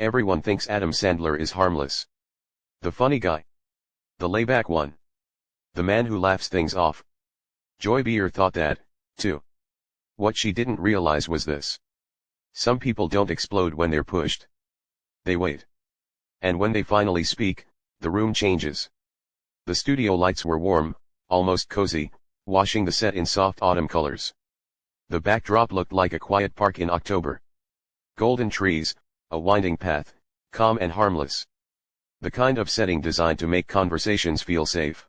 Everyone thinks Adam Sandler is harmless. The funny guy. The layback one. The man who laughs things off. Joy Behar thought that, too. What she didn't realize was this. Some people don't explode when they're pushed. They wait. And when they finally speak, the room changes. The studio lights were warm, almost cozy, washing the set in soft autumn colors. The backdrop looked like a quiet park in October. Golden trees, a winding path, calm and harmless. The kind of setting designed to make conversations feel safe.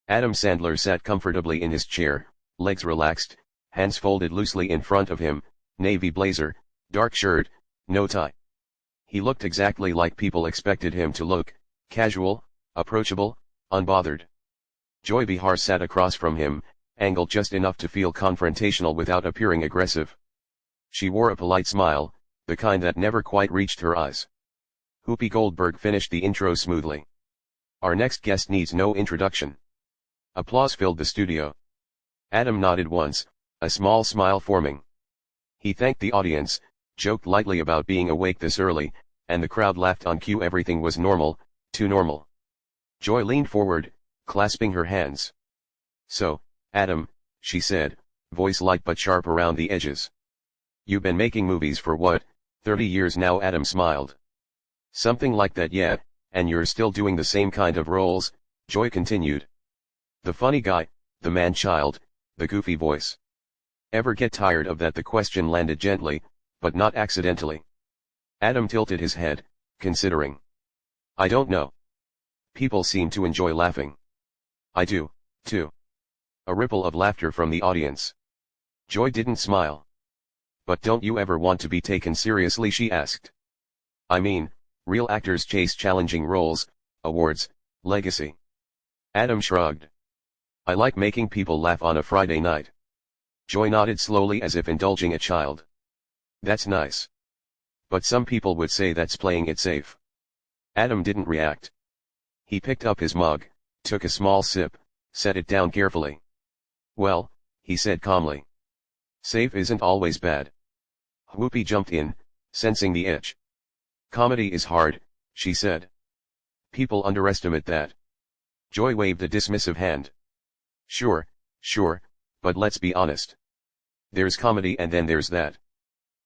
Adam Sandler sat comfortably in his chair, legs relaxed, hands folded loosely in front of him, navy blazer, dark shirt, no tie. He looked exactly like people expected him to look, casual, approachable, unbothered. Joy Behar sat across from him, angled just enough to feel confrontational without appearing aggressive. She wore a polite smile, the kind that never quite reached her eyes. Whoopi Goldberg finished the intro smoothly. Our next guest needs no introduction. Applause filled the studio. Adam nodded once, a small smile forming. He thanked the audience, joked lightly about being awake this early, and the crowd laughed on cue. Everything was normal, too normal. Joy leaned forward, clasping her hands. So, Adam, she said, voice light but sharp around the edges. You've been making movies for what, 30 years now? Adam smiled. Something like that, yeah, and you're still doing the same kind of roles, Joy continued. The funny guy, the man-child, the goofy voice. Ever get tired of that? The question landed gently, but not accidentally. Adam tilted his head, considering. I don't know. People seem to enjoy laughing. I do, too. A ripple of laughter from the audience. Joy didn't smile. But don't you ever want to be taken seriously? She asked. I mean, real actors chase challenging roles, awards, legacy. Adam shrugged. I like making people laugh on a Friday night. Joy nodded slowly as if indulging a child. That's nice. But some people would say that's playing it safe. Adam didn't react. He picked up his mug, took a small sip, set it down carefully. Well, he said calmly. Safe isn't always bad. Whoopi jumped in, sensing the itch. Comedy is hard, she said. People underestimate that. Joy waved a dismissive hand. Sure, but let's be honest. There's comedy and then there's that.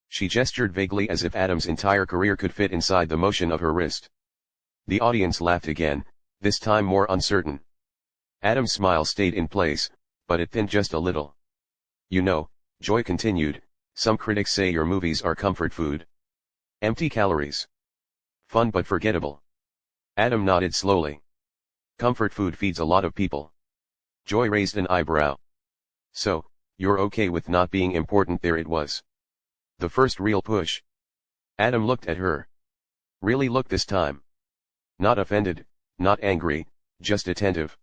She gestured vaguely as if Adam's entire career could fit inside the motion of her wrist. The audience laughed again, this time more uncertain. Adam's smile stayed in place, but it thinned just a little. You know, Joy continued, some critics say your movies are comfort food. Empty calories. Fun but forgettable. Adam nodded slowly. Comfort food feeds a lot of people. Joy raised an eyebrow. So, you're okay with not being important? There it was. The first real push. Adam looked at her. Really looked this time. Not offended, not angry, just attentive.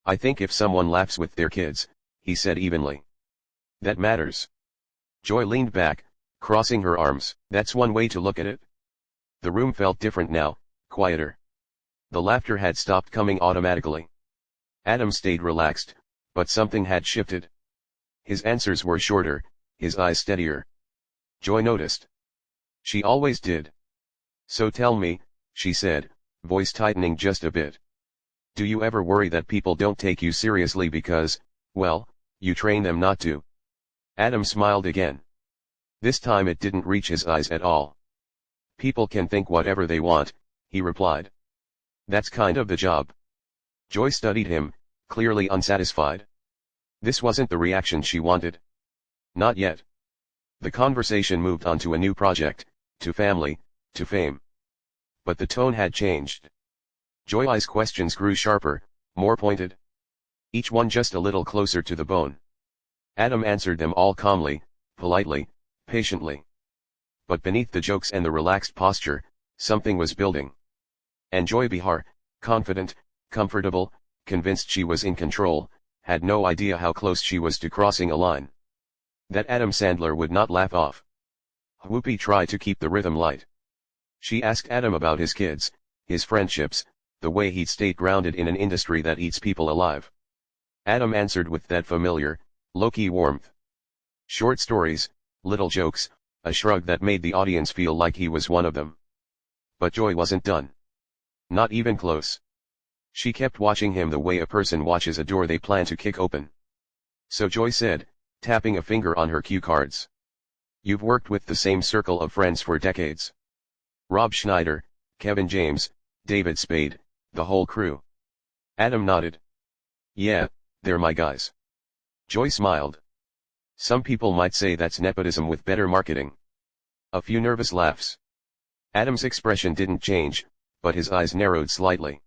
I think if someone laughs with their kids, he said evenly. That matters. Joy leaned back, crossing her arms. That's one way to look at it. The room felt different now, quieter. The laughter had stopped coming automatically. Adam stayed relaxed, but something had shifted. His answers were shorter, his eyes steadier. Joy noticed. She always did. So tell me, she said, voice tightening just a bit. Do you ever worry that people don't take you seriously because, well, you train them not to? Adam smiled again. This time it didn't reach his eyes at all. People can think whatever they want, he replied. That's kind of the job. Joy studied him, clearly unsatisfied. This wasn't the reaction she wanted. Not yet. The conversation moved on to a new project, to family, to fame. But the tone had changed. Joy's questions grew sharper, more pointed. Each one just a little closer to the bone. Adam answered them all calmly, politely, patiently. But beneath the jokes and the relaxed posture, something was building. And Joy Behar, confident, comfortable, convinced she was in control, had no idea how close she was to crossing a line that Adam Sandler would not laugh off. Whoopi tried to keep the rhythm light. She asked Adam about his kids, his friendships, the way he'd stayed grounded in an industry that eats people alive. Adam answered with that familiar, low-key warmth. Short stories, little jokes, a shrug that made the audience feel like he was one of them. But Joy wasn't done. Not even close. She kept watching him the way a person watches a door they plan to kick open. So Joy said, tapping a finger on her cue cards. You've worked with the same circle of friends for decades. Rob Schneider, Kevin James, David Spade, the whole crew. Adam nodded. Yeah, they're my guys. Joy smiled. Some people might say that's nepotism with better marketing. A few nervous laughs. Adam's expression didn't change, but his eyes narrowed slightly.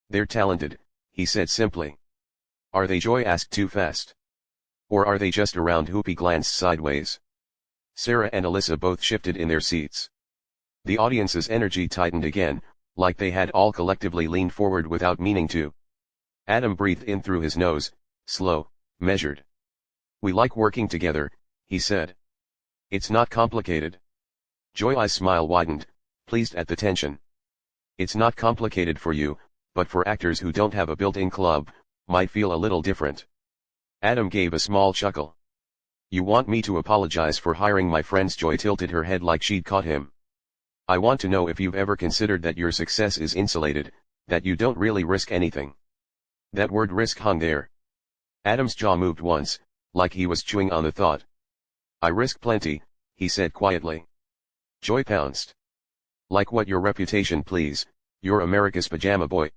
They're talented, he said simply. Are they? Joy asked too fast. Or are they just around? Whoopi glanced sideways. Sarah and Alyssa both shifted in their seats. The audience's energy tightened again, like they had all collectively leaned forward without meaning to. Adam breathed in through his nose, slow, measured. We like working together, he said. It's not complicated. Joy's smile widened, pleased at the tension. It's not complicated for you, but for actors who don't have a built-in club, might feel a little different. Adam gave a small chuckle. You want me to apologize for hiring my friends? Joy tilted her head like she'd caught him. I want to know if you've ever considered that your success is insulated, that you don't really risk anything. That word risk hung there. Adam's jaw moved once, like he was chewing on the thought. I risk plenty, he said quietly. Joy pounced. Like what? Your reputation, please. You're America's pajama boy.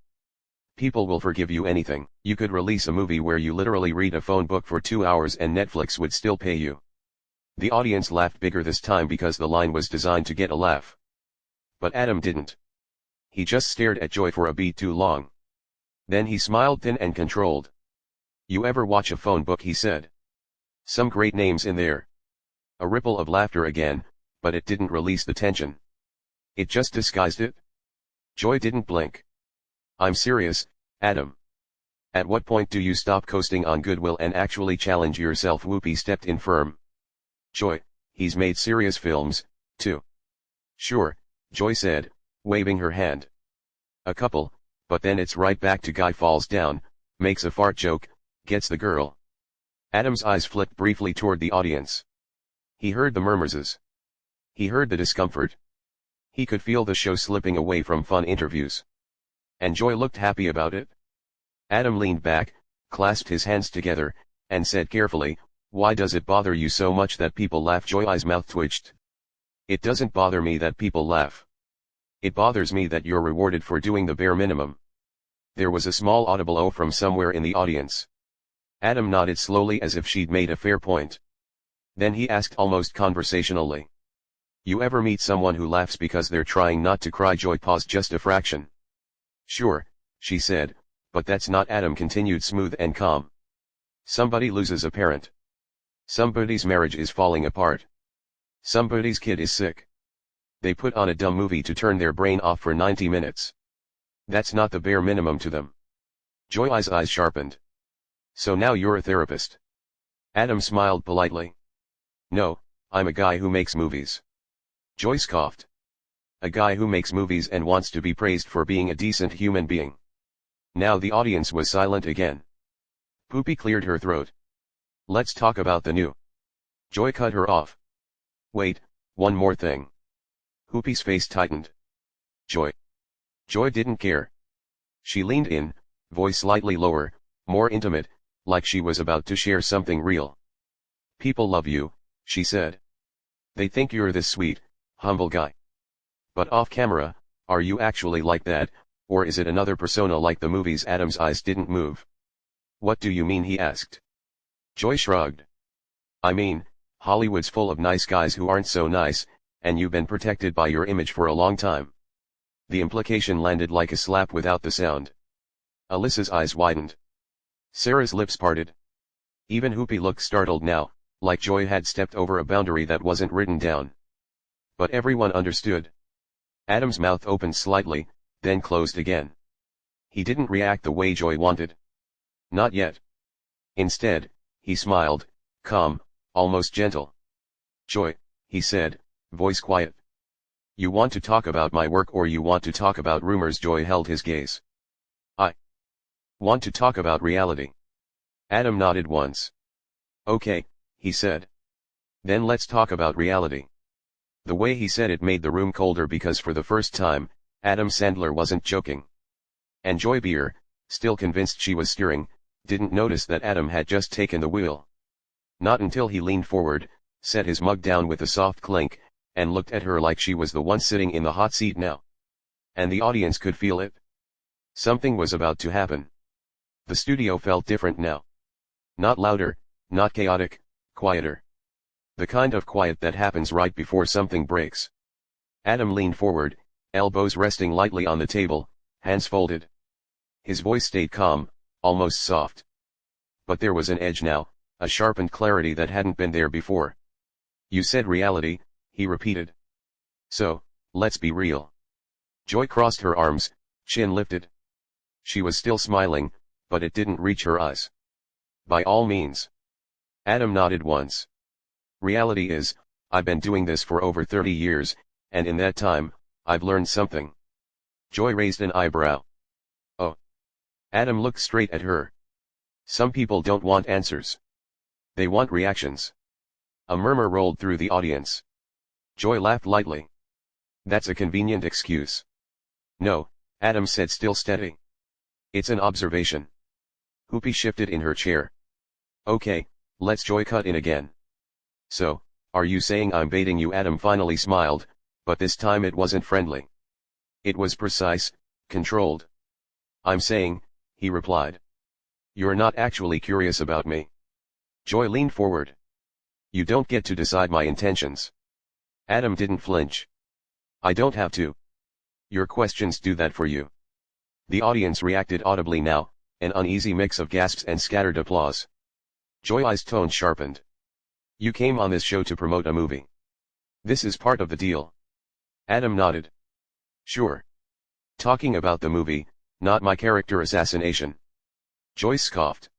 People will forgive you anything. You could release a movie where you literally read a phone book for 2 hours and Netflix would still pay you. The audience laughed bigger this time because the line was designed to get a laugh. But Adam didn't. He just stared at Joy for a beat too long. Then he smiled thin and controlled. You ever watch a phone book? He said. Some great names in there. A ripple of laughter again, but it didn't release the tension. It just disguised it. Joy didn't blink. I'm serious, Adam. At what point do you stop coasting on goodwill and actually challenge yourself? Whoopi stepped in firm. Joy, he's made serious films, too. Sure, Joy said, waving her hand. A couple, but then it's right back to guy falls down, makes a fart joke, gets the girl. Adam's eyes flicked briefly toward the audience. He heard the murmurs. He heard the discomfort. He could feel the show slipping away from fun interviews. And Joy looked happy about it. Adam leaned back, clasped his hands together, and said carefully, why does it bother you so much that people laugh? Joy's mouth twitched. It doesn't bother me that people laugh. It bothers me that you're rewarded for doing the bare minimum. There was a small audible "oh" from somewhere in the audience. Adam nodded slowly as if she'd made a fair point. Then he asked almost conversationally. You ever meet someone who laughs because they're trying not to cry? Joy paused just a fraction. Sure, she said, but that's not. Adam continued smooth and calm. Somebody loses a parent. Somebody's marriage is falling apart. Somebody's kid is sick. They put on a dumb movie to turn their brain off for 90 minutes. That's not the bare minimum to them. Joy's eyes sharpened. So now you're a therapist. Adam smiled politely. No, I'm a guy who makes movies. Joy scoffed. A guy who makes movies and wants to be praised for being a decent human being. Now the audience was silent again. Whoopi cleared her throat. Let's talk about the new. Joy cut her off. Wait, one more thing. Whoopi's face tightened. Joy. Joy didn't care. She leaned in, voice slightly lower, more intimate, like she was about to share something real. People love you, she said. They think you're this sweet, humble guy. But off camera, are you actually like that, or is it another persona like the movies? Adam's eyes didn't move. What do you mean? He asked. Joy shrugged. I mean, Hollywood's full of nice guys who aren't so nice, and you've been protected by your image for a long time. The implication landed like a slap without the sound. Alyssa's eyes widened. Sarah's lips parted. Even Whoopi looked startled now, like Joy had stepped over a boundary that wasn't written down. But everyone understood. Adam's mouth opened slightly, then closed again. He didn't react the way Joy wanted. Not yet. Instead, he smiled, calm, almost gentle. Joy, he said, voice quiet. You want to talk about my work or you want to talk about rumors? Joy held his gaze. I want to talk about reality. Adam nodded once. Okay, he said. Then let's talk about reality. The way he said it made the room colder because for the first time, Adam Sandler wasn't joking. And Joy Behar, still convinced she was steering, didn't notice that Adam had just taken the wheel. Not until he leaned forward, set his mug down with a soft clink, and looked at her like she was the one sitting in the hot seat now. And the audience could feel it. Something was about to happen. The studio felt different now. Not louder, not chaotic, quieter. The kind of quiet that happens right before something breaks. Adam leaned forward, elbows resting lightly on the table, hands folded. His voice stayed calm, almost soft. But there was an edge now, a sharpened clarity that hadn't been there before. You said reality, he repeated. So, let's be real. Joy crossed her arms, chin lifted. She was still smiling, but it didn't reach her eyes. By all means. Adam nodded once. Reality is, I've been doing this for over 30 years, and in that time, I've learned something. Joy raised an eyebrow. Oh. Adam looked straight at her. Some people don't want answers. They want reactions. A murmur rolled through the audience. Joy laughed lightly. That's a convenient excuse. No, Adam said, still steady. It's an observation. Whoopi shifted in her chair. Okay, let's Joy cut in again. So, are you saying I'm baiting you? Adam finally smiled, but this time it wasn't friendly. It was precise, controlled. I'm saying, he replied. You're not actually curious about me. Joy leaned forward. You don't get to decide my intentions. Adam didn't flinch. I don't have to. Your questions do that for you. The audience reacted audibly now, an uneasy mix of gasps and scattered applause. Joy's tone sharpened. You came on this show to promote a movie. This is part of the deal. Adam nodded. Sure. Talking about the movie, not my character assassination. Joy scoffed.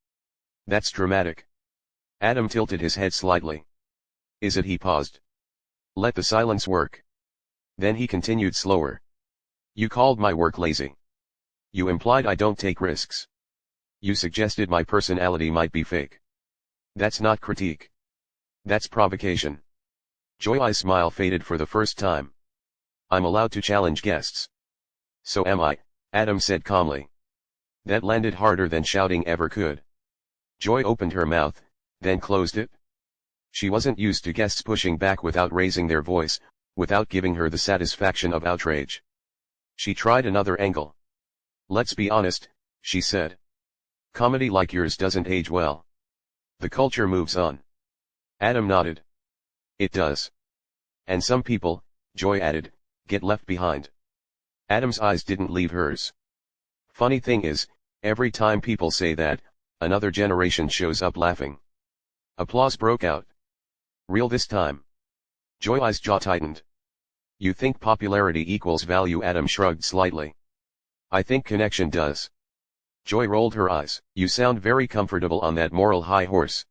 That's dramatic. Adam tilted his head slightly. Is it? He paused. Let the silence work. Then he continued slower. You called my work lazy. You implied I don't take risks. You suggested my personality might be fake. That's not critique. That's provocation. Joy's smile faded for the first time. I'm allowed to challenge guests. So am I, Adam said calmly. That landed harder than shouting ever could. Joy opened her mouth, then closed it. She wasn't used to guests pushing back without raising their voice, without giving her the satisfaction of outrage. She tried another angle. Let's be honest, she said. Comedy like yours doesn't age well. The culture moves on. Adam nodded. It does. And some people, Joy added, get left behind. Adam's eyes didn't leave hers. Funny thing is, every time people say that, another generation shows up laughing. Applause broke out. Real this time. Joy's jaw tightened. You think popularity equals value? Adam shrugged slightly. I think connection does. Joy rolled her eyes. You sound very comfortable on that moral high horse.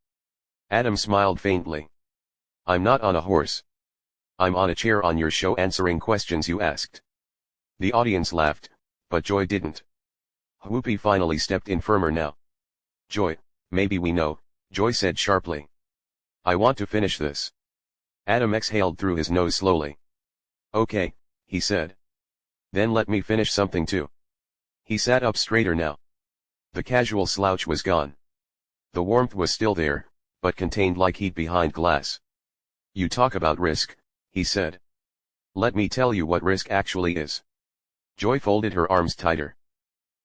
Adam smiled faintly. I'm not on a horse. I'm on a chair on your show answering questions you asked. The audience laughed, but Joy didn't. Whoopi finally stepped in firmer now. Joy, maybe we know, Joy said sharply. I want to finish this. Adam exhaled through his nose slowly. Okay, he said. Then let me finish something too. He sat up straighter now. The casual slouch was gone. The warmth was still there, but contained like heat behind glass. You talk about risk, he said. Let me tell you what risk actually is. Joy folded her arms tighter.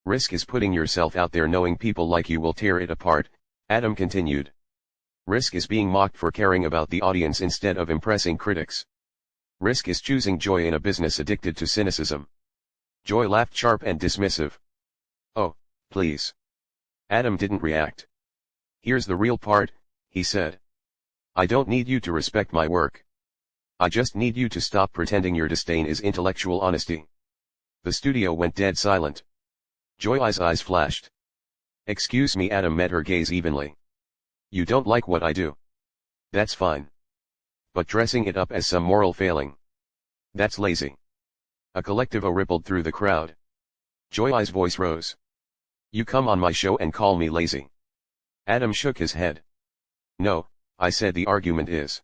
Risk is putting yourself out there knowing people like you will tear it apart, Adam continued. Risk is being mocked for caring about the audience instead of impressing critics. Risk is choosing joy in a business addicted to cynicism. Joy laughed sharp and dismissive. Oh, please. Adam didn't react. Here's the real part, he said. I don't need you to respect my work. I just need you to stop pretending your disdain is intellectual honesty. The studio went dead silent. Joy's eyes flashed. Excuse me, Adam met her gaze evenly. You don't like what I do. That's fine. But dressing it up as some moral failing. That's lazy. A collective "oh" rippled through the crowd. Joy's voice rose. You come on my show and call me lazy. Adam shook his head. No, I said the argument is.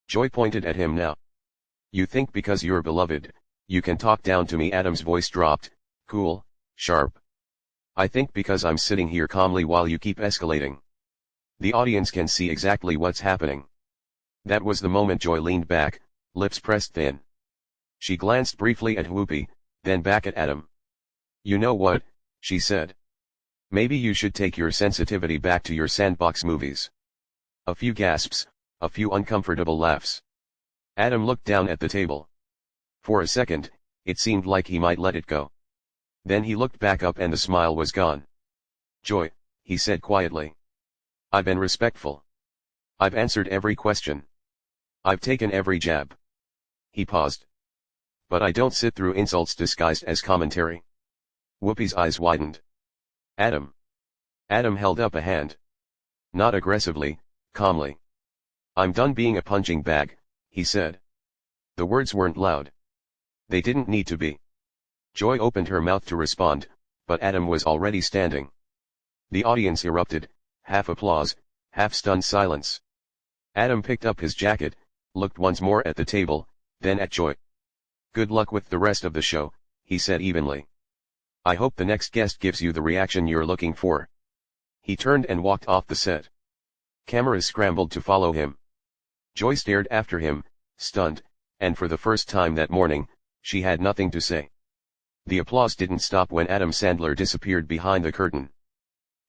Joy pointed at him now. You think because you're beloved, you can talk down to me? Adam's voice dropped, cool, sharp. I think because I'm sitting here calmly while you keep escalating. The audience can see exactly what's happening. That was the moment Joy leaned back, lips pressed thin. She glanced briefly at Whoopi, then back at Adam. You know what, she said. Maybe you should take your sensitivity back to your sandbox movies. A few gasps, a few uncomfortable laughs. Adam looked down at the table. For a second, it seemed like he might let it go. Then he looked back up and the smile was gone. Joy, he said quietly. I've been respectful. I've answered every question. I've taken every jab. He paused. But I don't sit through insults disguised as commentary. Whoopi's eyes widened. Adam. Adam held up a hand. Not aggressively, calmly. I'm done being a punching bag, he said. The words weren't loud. They didn't need to be. Joy opened her mouth to respond, but Adam was already standing. The audience erupted, half applause, half stunned silence. Adam picked up his jacket, looked once more at the table, then at Joy. Good luck with the rest of the show, he said evenly. I hope the next guest gives you the reaction you're looking for. He turned and walked off the set. Cameras scrambled to follow him. Joy stared after him, stunned, and for the first time that morning, she had nothing to say. The applause didn't stop when Adam Sandler disappeared behind the curtain.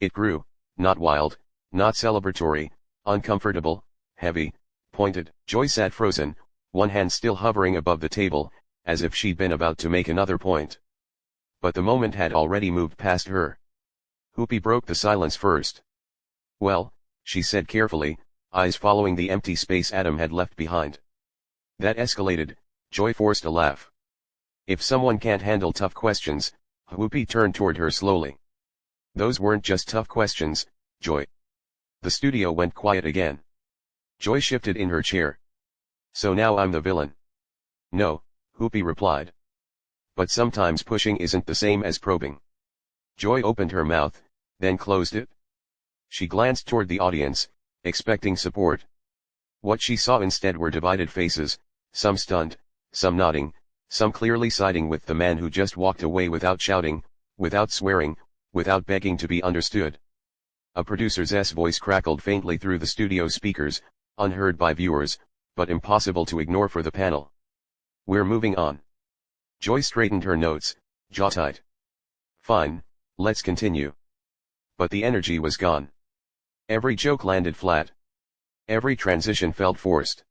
It grew, not wild, not celebratory, uncomfortable, heavy, pointed. Joy sat frozen, one hand still hovering above the table, as if she'd been about to make another point. But the moment had already moved past her. Whoopi broke the silence first. Well, she said carefully, eyes following the empty space Adam had left behind. That escalated. Joy forced a laugh. If someone can't handle tough questions, Whoopi turned toward her slowly. Those weren't just tough questions, Joy. The studio went quiet again. Joy shifted in her chair. So now I'm the villain. No, Whoopi replied. But sometimes pushing isn't the same as probing. Joy opened her mouth, then closed it. She glanced toward the audience, expecting support. What she saw instead were divided faces, some stunned, some nodding, some clearly siding with the man who just walked away without shouting, without swearing, without begging to be understood. A producer's voice crackled faintly through the studio speakers, unheard by viewers, but impossible to ignore for the panel. We're moving on. Joy straightened her notes, jaw tight. Fine, let's continue. But the energy was gone. Every joke landed flat. Every transition felt forced.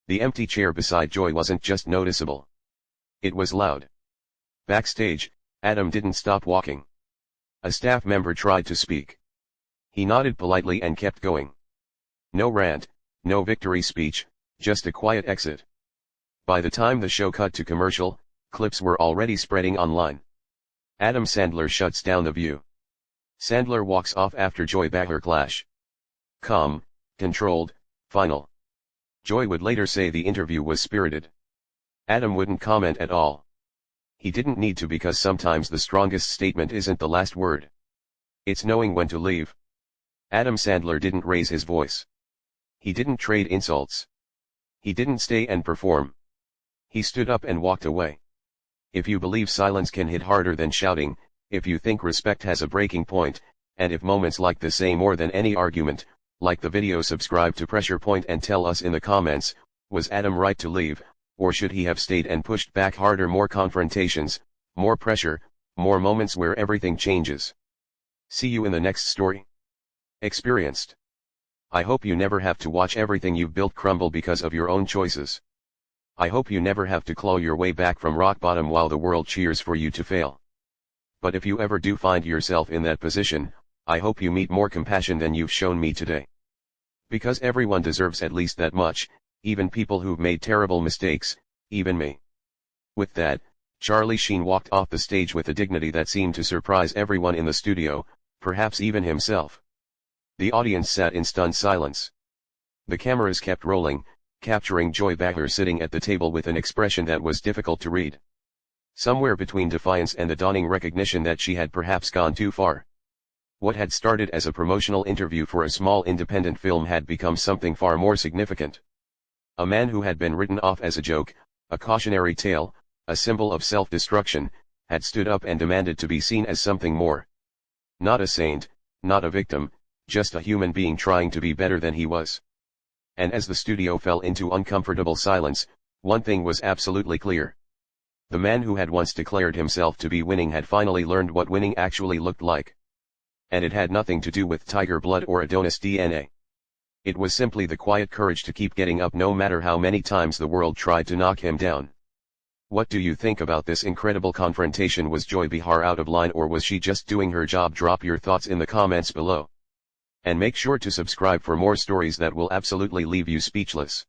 The empty chair beside Joy wasn't just noticeable. It was loud. Backstage, Adam didn't stop walking. A staff member tried to speak. He nodded politely and kept going. No rant, no victory speech, just a quiet exit. By the time the show cut to commercial, clips were already spreading online. Adam Sandler shuts down the view. Sandler walks off after Joy Behar clash. Calm, controlled, final. Joy would later say the interview was spirited. Adam wouldn't comment at all. He didn't need to because sometimes the strongest statement isn't the last word. It's knowing when to leave. Adam Sandler didn't raise his voice. He didn't trade insults. He didn't stay and perform. He stood up and walked away. If you believe silence can hit harder than shouting, if you think respect has a breaking point, and if moments like this say more than any argument, like the video, subscribe to Pressure Point and tell us in the comments, was Adam right to leave, or should he have stayed and pushed back harder? More confrontations, more pressure, more moments where everything changes. See you in the next story. Experienced. I hope you never have to watch everything you've built crumble because of your own choices. I hope you never have to claw your way back from rock bottom while the world cheers for you to fail. But if you ever do find yourself in that position, I hope you meet more compassion than you've shown me today. Because everyone deserves at least that much, even people who've made terrible mistakes, even me. With that, Charlie Sheen walked off the stage with a dignity that seemed to surprise everyone in the studio, perhaps even himself. The audience sat in stunned silence. The cameras kept rolling, capturing Joy Behar sitting at the table with an expression that was difficult to read. Somewhere between defiance and the dawning recognition that she had perhaps gone too far. What had started as a promotional interview for a small independent film had become something far more significant. A man who had been written off as a joke, a cautionary tale, a symbol of self-destruction, had stood up and demanded to be seen as something more. Not a saint, not a victim, just a human being trying to be better than he was. And as the studio fell into uncomfortable silence, one thing was absolutely clear. The man who had once declared himself to be winning had finally learned what winning actually looked like. And it had nothing to do with tiger blood or Adonis DNA. It was simply the quiet courage to keep getting up no matter how many times the world tried to knock him down. What do you think about this incredible confrontation? Was Joy Behar out of line, or was she just doing her job? Drop your thoughts in the comments below. And make sure to subscribe for more stories that will absolutely leave you speechless.